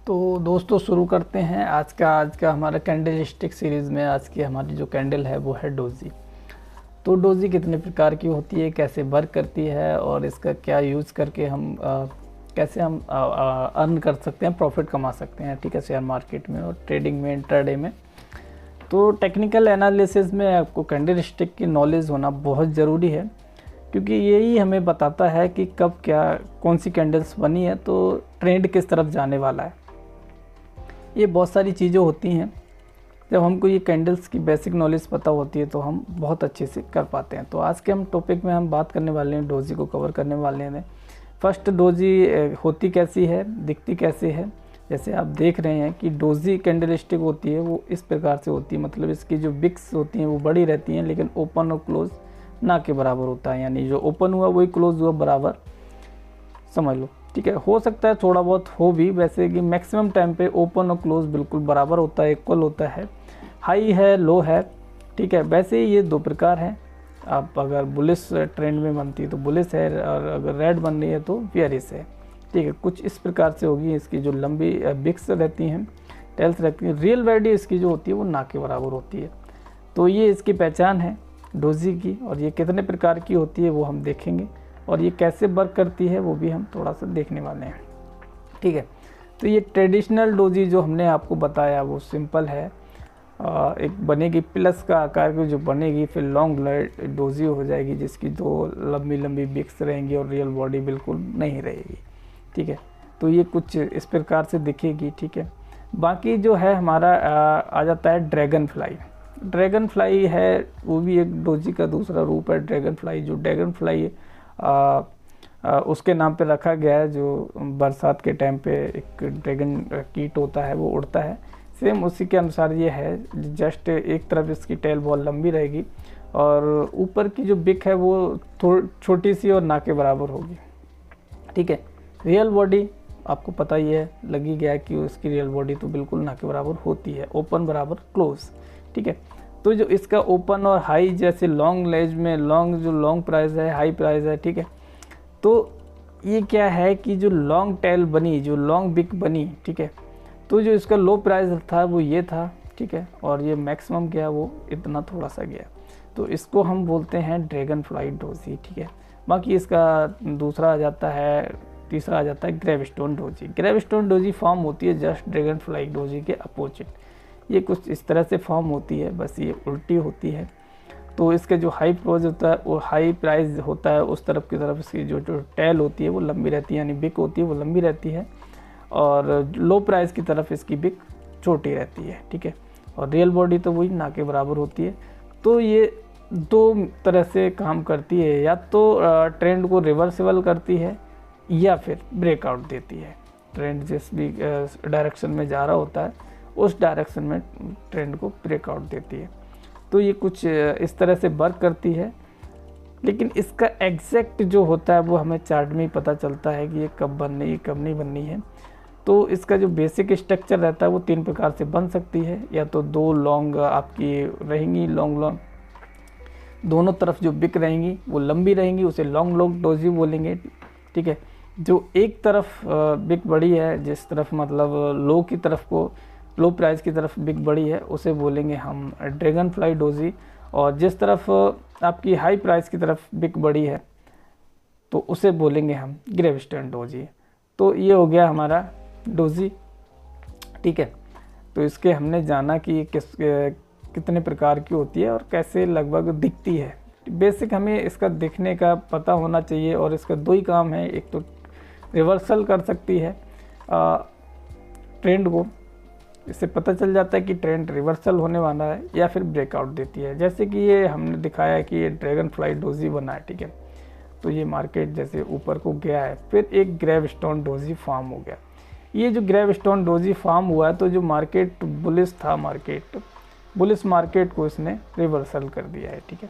तो दोस्तों शुरू करते हैं आज का हमारा कैंडल स्टिक सीरीज़ में। आज की हमारी जो कैंडल है वो है डोजी। तो डोजी कितने प्रकार की होती है, कैसे वर्क करती है और इसका क्या यूज़ करके हम कैसे हम अर्न कर सकते हैं, प्रॉफिट कमा सकते हैं, ठीक है, शेयर मार्केट में और ट्रेडिंग में, इंट्राडे में। तो टेक्निकल एनालिसिस में आपको कैंडल स्टिक की नॉलेज होना बहुत ज़रूरी है, क्योंकि यही हमें बताता है कि कब क्या कौन सी कैंडल्स बनी है तो ट्रेंड किस तरफ जाने वाला है। ये बहुत सारी चीज़ें होती हैं, जब हमको ये कैंडल्स की बेसिक नॉलेज पता होती है तो हम बहुत अच्छे से कर पाते हैं। तो आज के हम टॉपिक में हम बात करने वाले हैं, डोजी को कवर करने वाले हैं। फर्स्ट, डोजी होती कैसी है, दिखती कैसे है। जैसे आप देख रहे हैं कि डोजी कैंडल स्टिक होती है वो इस प्रकार से होती है, मतलब इसकी जो बिक्स होती हैं वो बड़ी रहती हैं, लेकिन ओपन और क्लोज ना के बराबर होता है, यानी जो ओपन हुआ वही क्लोज हुआ बराबर समझ लो, ठीक है। हो सकता है थोड़ा बहुत हो भी, वैसे कि मैक्सिमम टाइम पे ओपन और क्लोज बिल्कुल बराबर होता है, इक्वल होता है, हाई है लो है, ठीक है। वैसे ही ये दो प्रकार हैं। आप अगर बुलिश ट्रेंड में बनती है तो बुलिश है, और अगर रेड बन रही है तो बियरिश है, ठीक है। कुछ इस प्रकार से होगी। इसकी जो लंबी बिक्स रहती हैं, टेल्स रहती हैं, रियल वैल्यू इसकी जो होती है वो ना के बराबर होती है। तो ये इसकी पहचान है डोजी की, और ये कितने प्रकार की होती है वो हम देखेंगे, और ये कैसे वर्क करती है वो भी हम थोड़ा सा देखने वाले हैं, ठीक है। तो ये ट्रेडिशनल डोजी जो हमने आपको बताया वो सिंपल है, एक बनेगी प्लस का आकार की जो बनेगी, फिर लॉन्ग डोजी हो जाएगी जिसकी दो लंबी लंबी बिक्स रहेंगी और रियल बॉडी बिल्कुल नहीं रहेगी, ठीक है। तो ये कुछ इस प्रकार से दिखेगी, ठीक है। बाकी जो है हमारा आ जाता है ड्रैगन फ्लाई। ड्रैगन फ्लाई है वो भी एक डोजी का दूसरा रूप है। ड्रैगन फ्लाई, जो ड्रैगन फ्लाई उसके नाम पे रखा गया है, जो बरसात के टाइम पे एक ड्रैगन कीट होता है वो उड़ता है, सेम उसी के अनुसार ये है। जस्ट एक तरफ इसकी टेल बहुत लंबी रहेगी और ऊपर की जो बिक है वो थोड़ी छोटी सी और ना के बराबर होगी, ठीक है। रियल बॉडी आपको पता ही है, लगी गया है कि उसकी रियल बॉडी तो बिल्कुल ना के बराबर होती है, ओपन बराबर क्लोज, ठीक है। तो जो इसका ओपन और हाई, जैसे लॉन्ग लेज में लॉन्ग प्राइस है, हाई प्राइस है, ठीक है। तो ये क्या है कि जो लॉन्ग टेल बनी, जो लॉन्ग बिक बनी, ठीक है, तो जो इसका लो प्राइस था वो ये था, ठीक है, और ये मैक्सिमम गया वो इतना थोड़ा सा गया, तो इसको हम बोलते हैं ड्रैगन फ्लाई डोजी, ठीक है। बाकी इसका दूसरा आ जाता है, तीसरा आ जाता है gravestone doji. Gravestone doji form होती है जस्ट ड्रैगन फ्लाई डोजी के अपोजिट। ये कुछ इस तरह से फॉर्म होती है, बस ये उल्टी होती है। तो इसका जो हाई प्राइस होता है वो हाई प्राइस होता है, उस तरफ की तरफ इसकी जो टेल होती है वो लंबी रहती है, यानी बिक होती है वो लंबी रहती है, और लो प्राइस की तरफ इसकी बिक छोटी रहती है, ठीक है। और रियल बॉडी तो वही ना के बराबर होती है। तो ये दो तरह से काम करती है, या तो ट्रेंड को रिवर्सिबल करती है या फिर ब्रेकआउट देती है। ट्रेंड जिस भी डायरेक्शन में जा रहा होता है उस डायरेक्शन में ट्रेंड को ब्रेकआउट देती है। तो ये कुछ इस तरह से वर्क करती है, लेकिन इसका एग्जैक्ट जो होता है वो हमें चार्ट में ही पता चलता है कि ये कब बननी है कब नहीं बननी है। तो इसका जो बेसिक स्ट्रक्चर रहता है वो तीन प्रकार से बन सकती है, या तो दो लॉन्ग आपकी रहेंगी, लॉन्ग दोनों तरफ जो बिक रहेंगी वो लंबी रहेंगी, उसे लॉन्ग डोजी बोलेंगे, ठीक है। जो एक तरफ बिक बड़ी है, जिस तरफ मतलब लो प्राइस की तरफ बिक बड़ी है, उसे बोलेंगे हम ड्रैगन फ्लाई डोजी। और जिस तरफ आपकी हाई प्राइस की तरफ बिक बड़ी है तो उसे बोलेंगे हम ग्रेवस्टोन डोजी। तो ये हो गया हमारा डोजी, ठीक है। तो इसके हमने जाना कि कितने प्रकार की होती है और कैसे लगभग दिखती है। बेसिक हमें इसका दिखने का पता होना चाहिए, और इसका दो ही काम है, एक तो रिवर्सल कर सकती है ट्रेंड को, इससे पता चल जाता है कि ट्रेंड रिवर्सल होने वाला है, या फिर ब्रेकआउट देती है। जैसे कि ये हमने दिखाया कि ये ड्रैगन फ्लाई डोजी बना है, ठीक है। तो ये मार्केट जैसे ऊपर को गया है, फिर एक ग्रेवस्टोन डोजी फॉर्म हो गया। ये जो ग्रेवस्टोन डोजी फॉर्म हुआ है, तो जो मार्केट बुलिश था, बुलिश मार्केट को इसने रिवर्सल कर दिया है, ठीक है।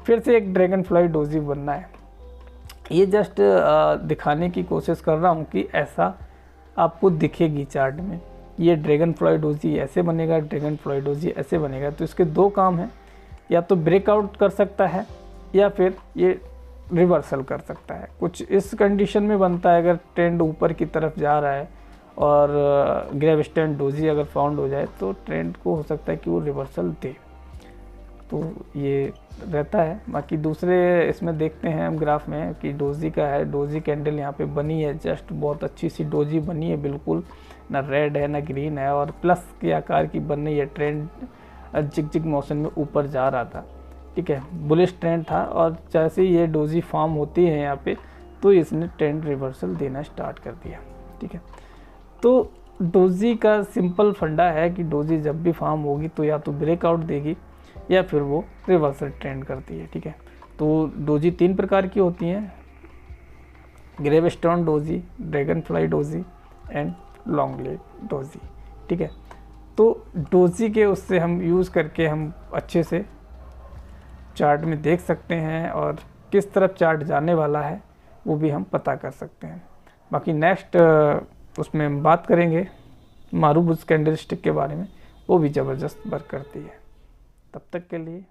फिर से एक ड्रैगन फ्लाई डोजी बनना है। ये जस्ट दिखाने की कोशिश कर रहा हूँ कि ऐसा आपको दिखेगी चार्ट में, ये ड्रैगन फ्लाई डोजी ऐसे बनेगा, ड्रैगन फ्लाई डोजी ऐसे बनेगा। तो इसके दो काम हैं, या तो ब्रेकआउट कर सकता है या फिर ये रिवर्सल कर सकता है। कुछ इस कंडीशन में बनता है, अगर ट्रेंड ऊपर की तरफ जा रहा है और ग्रेविस्टेंट डोजी अगर फाउंड हो जाए तो ट्रेंड को हो सकता है कि वो रिवर्सल दे। तो ये रहता है। बाकी दूसरे इसमें देखते हैं हम ग्राफ में कि डोजी का है, डोजी कैंडल यहाँ पे बनी है, जस्ट बहुत अच्छी सी डोजी बनी है, बिल्कुल ना रेड है ना ग्रीन है, और प्लस के आकार की बन रही है। ट्रेंड जिग मोशन में ऊपर जा रहा था, ठीक है, बुलिश ट्रेंड था, और जैसे ही ये डोजी फॉर्म होती है यहाँ पे तो इसने ट्रेंड रिवर्सल देना स्टार्ट कर दिया, ठीक है। तो डोजी का सिंपल फंडा है कि डोजी जब भी फॉर्म होगी तो या तो ब्रेकआउट देगी या फिर वो रिवर्सल ट्रेंड करती है, ठीक है। तो डोजी 3 प्रकार की होती हैं, gravestone doji, dragon fly doji and long leg doji, ठीक है। तो डोजी के उससे हम यूज़ करके हम अच्छे से चार्ट में देख सकते हैं और किस तरफ चार्ट जाने वाला है वो भी हम पता कर सकते हैं। बाकी नेक्स्ट उसमें हम बात करेंगे मारुबुश कैंडलस्टिक के बारे में, वो भी ज़बरदस्त वर्क करती है। तब तक के लिए